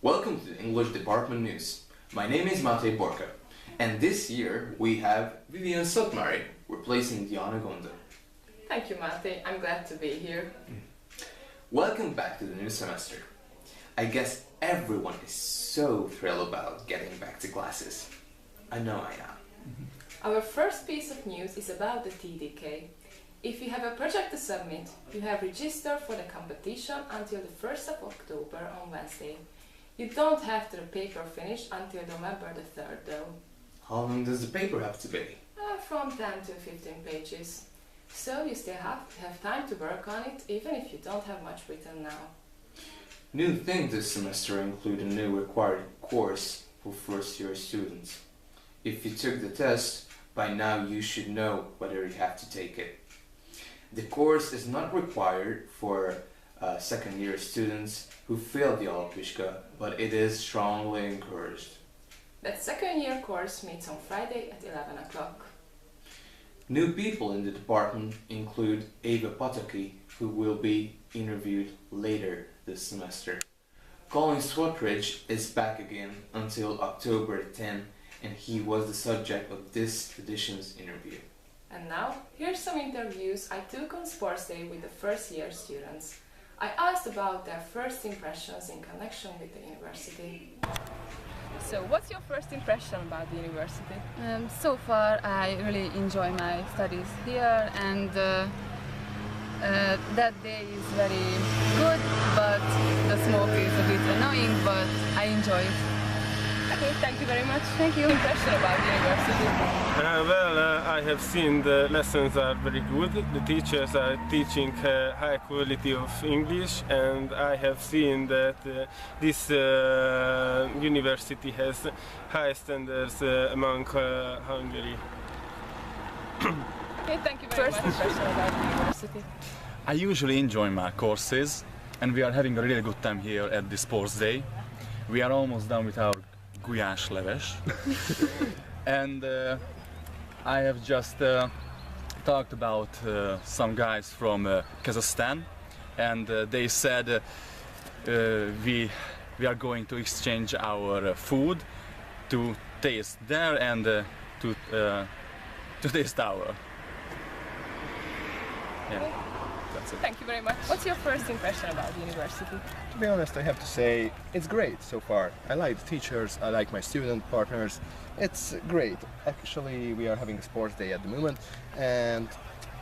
Welcome to the English Department News. My name is Matej Borka, and this year we have Vivian Sotmari replacing Diana Gonda. Thank you, Matej. I'm glad to be here. Welcome back to the new semester. I guess everyone is so thrilled about getting back to classes. I know I am. Our first piece of news is about the TDK. If you have a project to submit, you have registered for the competition until the 1st of October on Wednesday. You don't have the paper finished until November the 3rd though. How long does the paper have to be? From 10 to 15 pages. So you still have time to work on it, even if you don't have much written now. New things this semester include a new required course for first-year students. If you took the test, by now you should know whether you have to take it. The course is not required for second-year students who failed the Alapishka, but it is strongly encouraged. That second-year course meets on Friday at 11 o'clock. New people in the department include Eva Pataki, who will be interviewed later this semester. Colin Swatridge is back again until October 10, and he was the subject of this edition's interview. And now, here's some interviews I took on Sports Day with the first-year students. I asked about their first impressions in connection with the university. So, what's your first impression about the university? So far, I really enjoy my studies here, and that day is very good, but the smoke is a bit annoying, but I enjoy it. Okay, thank you very much. Thank you. Impression about the university? I have seen the lessons are very good. The teachers are teaching high quality of English, and I have seen that this university has high standards among Hungary. Okay, thank you very much. First impression about the university? I usually enjoy my courses, and we are having a really good time here at the Sports Day. We are almost done with our gulyás leves. And I have just talked about some guys from Kazakhstan, and they said we are going to exchange our food to taste there and to taste our. Yeah, that's it. Thank you very much. What's your first impression about the university? To be honest, I have to say it's great so far. I like the teachers, I like my student partners. It's great. Actually, we are having a sports day at the moment, and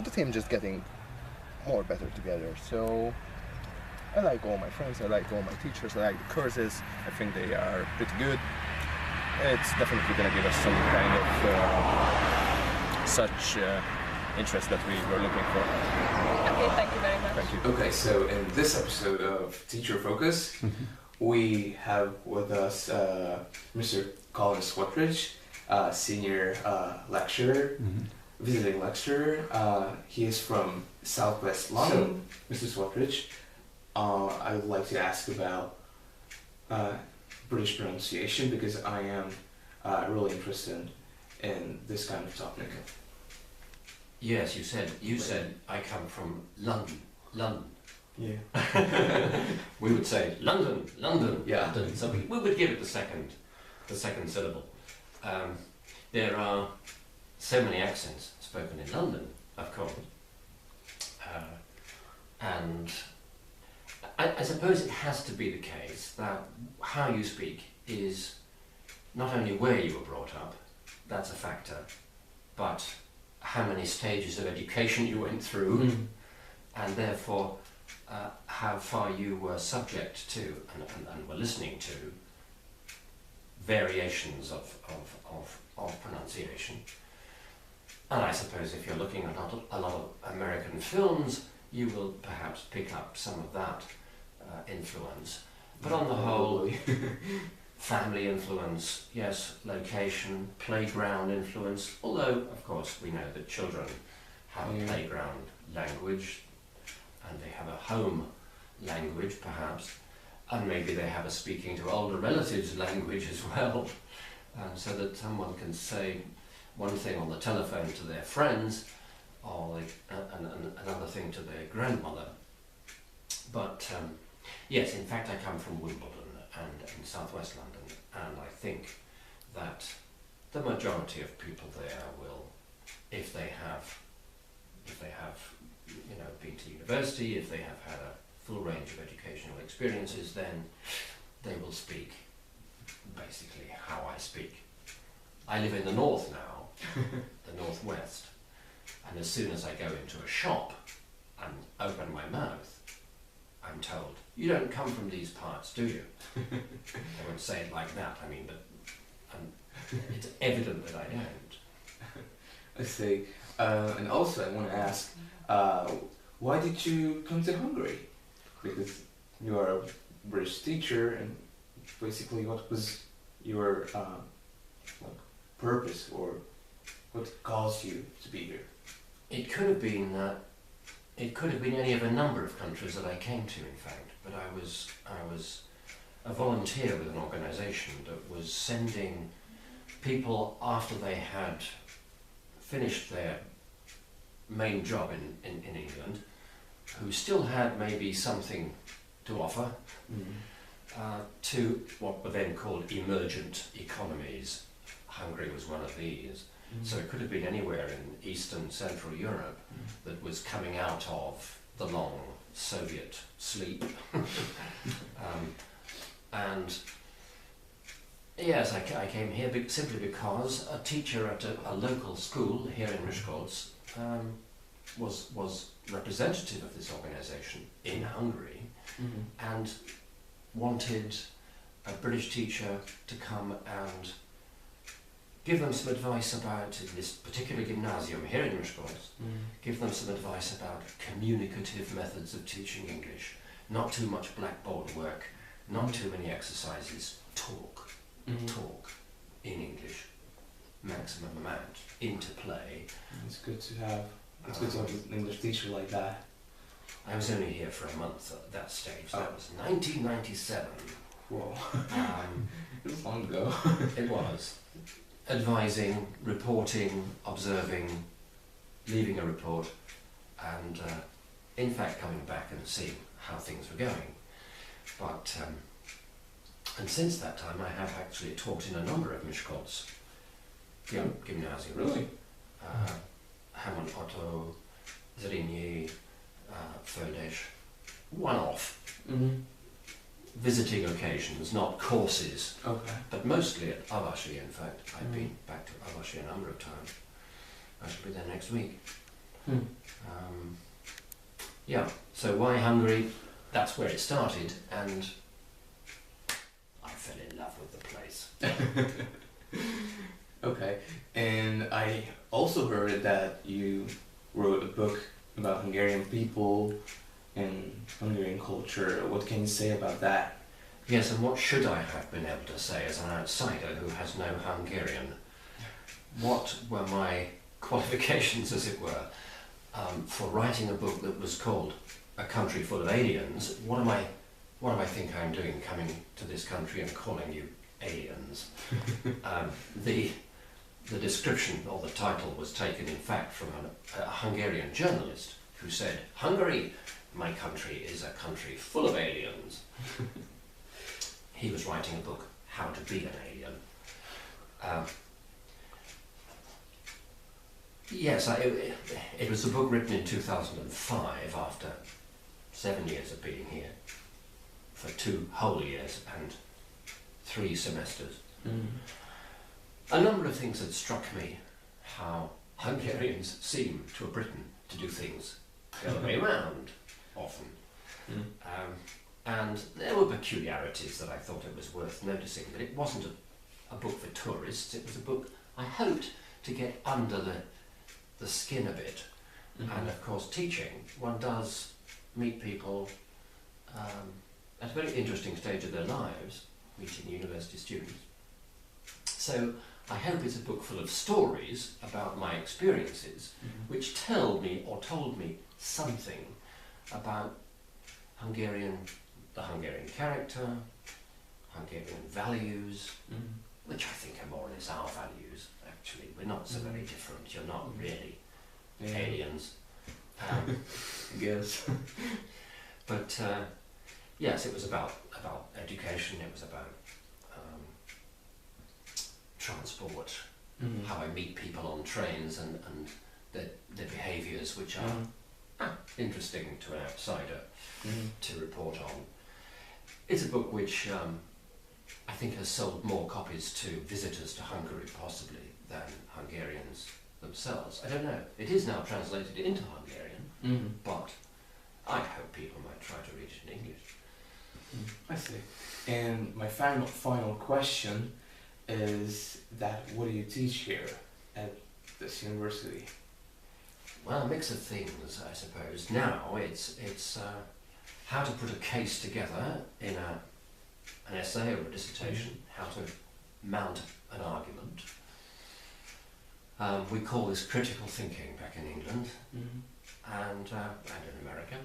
the team just getting more better together. So I like all my friends, I like all my teachers, I like the courses. I think they are pretty good. It's definitely going to give us some kind of such interest that we were looking for. Okay, thank you very much. Thank you. Okay, so in this episode of Teacher Focus, we have with us Mr. Colin Swatridge, senior lecturer, visiting lecturer. He is from Southwest London. Mr. Swatridge, I would like to ask about British pronunciation because I am really interested in this kind of topic. Yes, you said I come from London. Yeah. We would say London. Yeah. London. So we would give it the second syllable. There are so many accents spoken in London, of course, and I suppose it has to be the case that how you speak is not only where you were brought up, that's a factor, but how many stages of education you went through, and therefore how far you were subject to and were listening to variations of pronunciation. And I suppose if you're looking at a lot of American films, you will perhaps pick up some of that influence. But on the whole, family influence, yes, location, playground influence, although of course we know that children have a playground language and they have a home language perhaps, and maybe they have a speaking to older relatives language as well, so that someone can say one thing on the telephone to their friends or another thing to their grandmother. But yes, in fact I come from Wimbledon and in southwest London, and I think that the majority of people there will, if they have been to university, if they have had a full range of educational experiences, then they will speak basically how I speak. I live in the north now, the northwest, and as soon as I go into a shop and open my mouth, I'm told, "You don't come from these parts, do you?" They won't say it like that, I mean, but it's evident that I don't. I see. And also, I want to ask, why did you come to Hungary? Because you are a British teacher, and basically, what was your purpose, or what caused you to be here? It could have been any of a number of countries that I came to, in fact. But I was a volunteer with an organisation that was sending people after they had finished their main job in England, who still had maybe something to offer, to what were then called emergent economies. Hungary was one of these. So it could have been anywhere in Eastern Central Europe that was coming out of the long Soviet sleep. And yes, I came here simply because a teacher at a local school here in Miskolc was representative of this organisation in Hungary and wanted a British teacher to come and give them some advice about, in this particular gymnasium here in Miskolc, give them some advice about communicative methods of teaching English. Not too much blackboard work, not too many exercises. Talk in English, maximum amount, interplay. It's good to have an English teacher like that. I was only here for a month at that stage. That was 1997. Whoa. It was long ago. It was. Advising, reporting, observing, leaving a report, and in fact coming back and seeing how things were going. But and since that time I have actually taught in a number of Miskolc gymnasiums. Really? Hamon Otto, Zrínyi, Földes, one-off. Visiting occasions, not courses. Okay. But mostly at Avasi, in fact. I've been back to Avasi a number of times. I shall be there next week. Yeah, so why Hungary? That's where it started, and I fell in love with the place. Okay, and I also heard that you wrote a book about Hungarian people and Hungarian culture. What can you say about that? Yes, and what should I have been able to say as an outsider who has no Hungarian? What were my qualifications, as it were, for writing a book that was called A Country Full of Aliens? What do I think I'm doing coming to this country and calling you aliens? The description, or the title, was taken in fact from a Hungarian journalist who said, "Hungary, my country, is a country full of aliens." He was writing a book, How to Be an Alien. Yes, it was a book written in 2005 after 7 years of being here, for 2 whole years and 3 semesters. A number of things had struck me, how Hungarians seem to Britain to do things the other way around, often. And there were peculiarities that I thought it was worth noticing, but it wasn't a book for tourists. It was a book I hoped to get under the skin a bit. And of course, teaching, one does meet people at a very interesting stage of their lives, meeting university students. So I hope it's a book full of stories about my experiences, which tell me or told me something about the Hungarian character, Hungarian values, which I think are more or less our values, actually. We're not so very different. You're not really aliens. I guess. But yes, it was about education. It was about transport, how I meet people on trains, and their behaviours, which are interesting to an outsider to report on. It's a book which I think has sold more copies to visitors to Hungary, possibly, than Hungarians themselves. I don't know. It is now translated into Hungarian, but I hope people might try to read it in English. I see. And my final question is that what do you teach here at this university? Well, a mix of things, I suppose. Now it's how to put a case together in an essay or a dissertation, how to mount an argument. We call this critical thinking back in England and in America.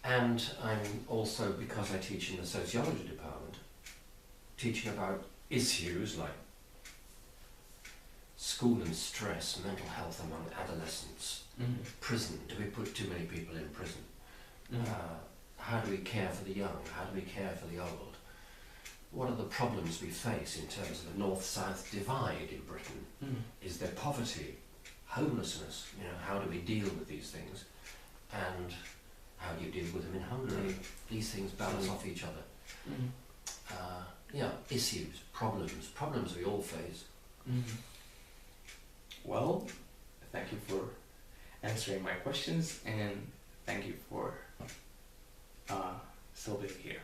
And I'm also, because I teach in the sociology department, teaching about issues like school and stress, mental health among adolescents, prison. Do we put too many people in prison? How do we care for the young? How do we care for the old? What are the problems we face in terms of a north-south divide in Britain? Is there poverty, homelessness? You know, how do we deal with these things? And how do you deal with them in Hungary? These things balance off each other. Yeah, issues, problems we all face. Well, thank you for answering my questions, and thank you for still being here.